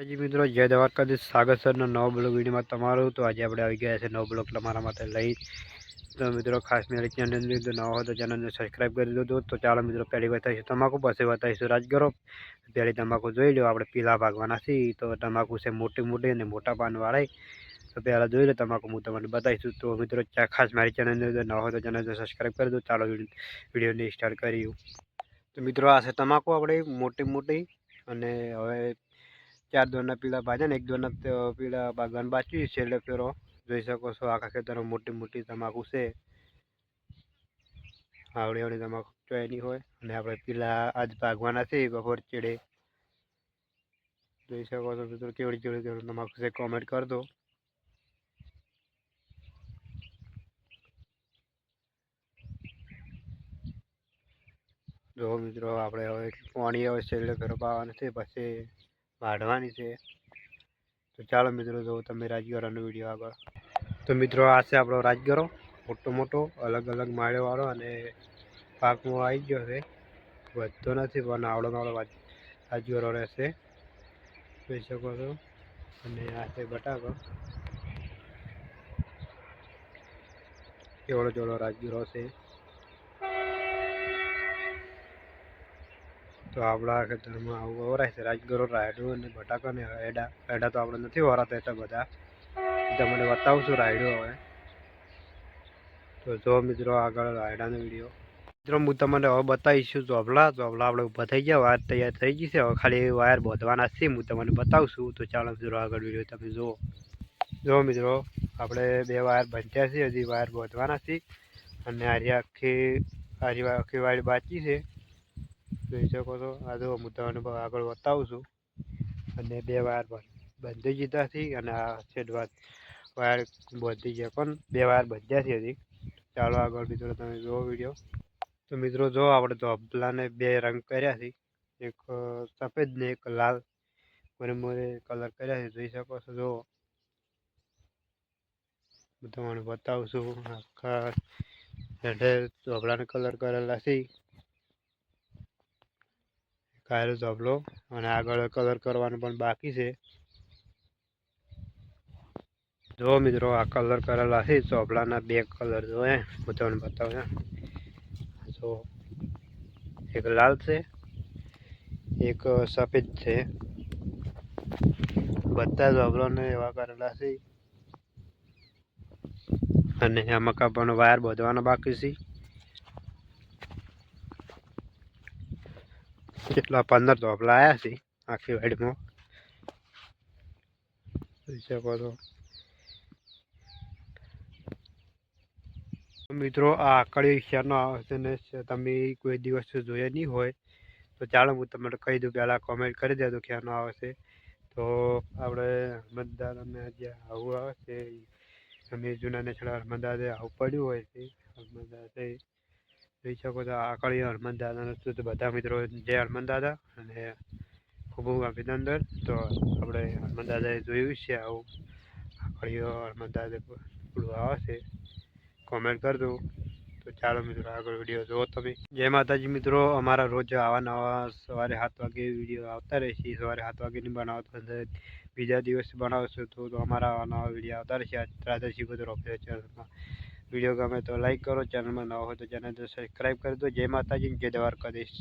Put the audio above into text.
જી મિત્રો, જય દ્વારકાધીશ. સ્વાગત છે નવો બ્લોગ વિડીયોમાં તમારું. તો આજે આપણે આવી ગયા છે નવો બ્લોગ તમારા માટે લઈ. તો મિત્રો, ખાસ મારી ચેનલની તો નવો હોય તો ચેનલને સબસ્ક્રાઈબ કરી દો. તો ચાલો મિત્રો, પહેલી બતાવીશું તમાકુ, પછી બતાવીશું રાજગરો. પહેલી તમાકુ જોઈ લો. આપણે પીલા ભાગવાના છીએ. તો તમાકુ છે મોટી મોટી અને મોટા પાનવાળી. તો પહેલાં જોઈ લો તમાકુ, હું તમને બતાવીશું. તો મિત્રો, ખાસ મારી ચેનલને તો નવો હોય તો ચેનલને સબસ્ક્રાઈબ કરી દો. ચાલો વિડીયોને સ્ટાર્ટ કર્યું. તો મિત્રો, આ છે તમાકુ આપણે મોટી મોટી. અને હવે 4 દોરના પીળા ભાજ્યા ને 1 દોરના પીળા ભાગવાનું બાકી છે. એટલે ફેરો જોઈ શકો છો, આખા ખેતરમાં મોટી મોટી તમાકુ છે. આવડી આવડી તમાકુ ચોયની હોય. અને આપણે પીલા આજ ભાગવાના છે બપોર ચેડે. જોઈ શકો છો મિત્રો, કેવડી કેવડી તમાકુ છે, કોમેન્ટ કરી દો. જો મિત્રો, આપણે હવે પાણી આવે છે એટલે ફેરો પાવાનું છે, પછી વાઢવાની છે. તો ચાલો મિત્રો, જો તમે રાજગરાનો વિડીયો આગળ. તો મિત્રો, આ છે આપણો રાજગરો, મોટો મોટો અલગ અલગ માળેવાળો. અને પાકમાં આવી ગયો છે, વધતો નથી પણ આવડો નાવડો રાજગરો રહેશે, જોઈ શકો છો. અને આ છે બટાકો, એવડો જોડો રાજગરો છે. તો આપણા ખેતરમાં આવું વરાય છે રાજગરો, રાયડું અને બટાકા ને એડા તો આપણે નથી વરાતા એટલા બધા. તમને બતાવશું રાયડું હવે. તો જો મિત્રો, આગળ રાયડાનો વિડીયો. મિત્રો, હું તમને હવે બતાવીશું ચોભલા. આપણે ઊભા થઈ ગયા, વાયર તૈયાર થઈ ગઈ છે. હવે ખાલી વાયર બાંધવાના છે, હું તમને બતાવશું. તો ચાલો મિત્રો, આગળ વિડીયો તમે જુઓ મિત્રો, આપણે 2 વાયર બાંધ્યા છે, હજી વાયર બાંધવાના છે. અને આખી વાયર બાકી છે, જોઈ શકો છો. આ જો હું તમને આગળ બતાવું છું. અને 2 વાયર બાંધી દીધા છે. અને આ છેડ વાયર બાંધી ગયા, પણ 2 વાયર બાંધ્યા છે હજી. ચાલો આગળ મિત્રો, તમે જુઓ વિડીયો. તો મિત્રો, જો આપણે ધોબલાને 2 રંગ કર્યા છે, એક સફેદ ને એક લાલ મોરે કલર કર્યા છે, જોઈ શકો છો. જો હું તમને બતાવું છું. આખા હેઠે ધોબલાને કલર કરેલા છે, કાયરો ધોબલો. અને આગળ કલર કરવાનું પણ બાકી છે. જો મિત્રો, આ કલર કરેલા છે ચોપલાના 2 કલર. જો હું તમને બતાવું. જો એક લાલ છે, એક સફેદ છે. બધા ચોપલાને એવા કરેલા છે. અને આમાં કાપવાનો વાયર બાંધવાનો બાકી છે. કેટલા 15 ચોપલા આવ્યા છે આખી વાડીમાં, જોઈ શકો છો. મિત્રો, આ આકડી શેનો આવે છે ને તમે કોઈ દિવસ જોયા નહીં હોય તો ચાલો હું તમને કહી દઉં. પહેલાં કોમેન્ટ કરી દેજો ક્યાંનો આવે છે. તો આપણે હરમદાને જે આવું આવે છે, અમે જૂના નેછડા હરમદાદે આવું પડ્યું હોય છે. હરમદાદે જોઈ શકો છો. આકડી હરમદાદાને તો બધા મિત્રો જય હરમદાદા અને ખૂબ ખૂબ અભિનંદન. તો આપણે હરમદાદાએ જોયું છે આવું આકડીઓ હરમદાદે પૂરું આવે છે, કોમેન્ટ કરી દો. તો ચાલો મિત્રો, આગળ વિડીયો જુઓ તમે. જય માતાજી મિત્રો, અમારા રોજ આવા નવા સવારે 7 વાગે વિડીયો આવતા રહેશે. સવારે 7 વાગ્યાની બનાવતો બીજા દિવસ બનાવશું તો અમારા આવા નવા વિડીયો આવતા રહેશે. રાધા શિકોતર ઓફિસિયલ ચેનલમાં. વિડીયો ગમે તો લાઈક કરો, ચેનલમાં નવા હોય તો ચેનલને સબસ્ક્રાઈબ કરી દો. જય માતાજી, જય દ્વારકાધીશ.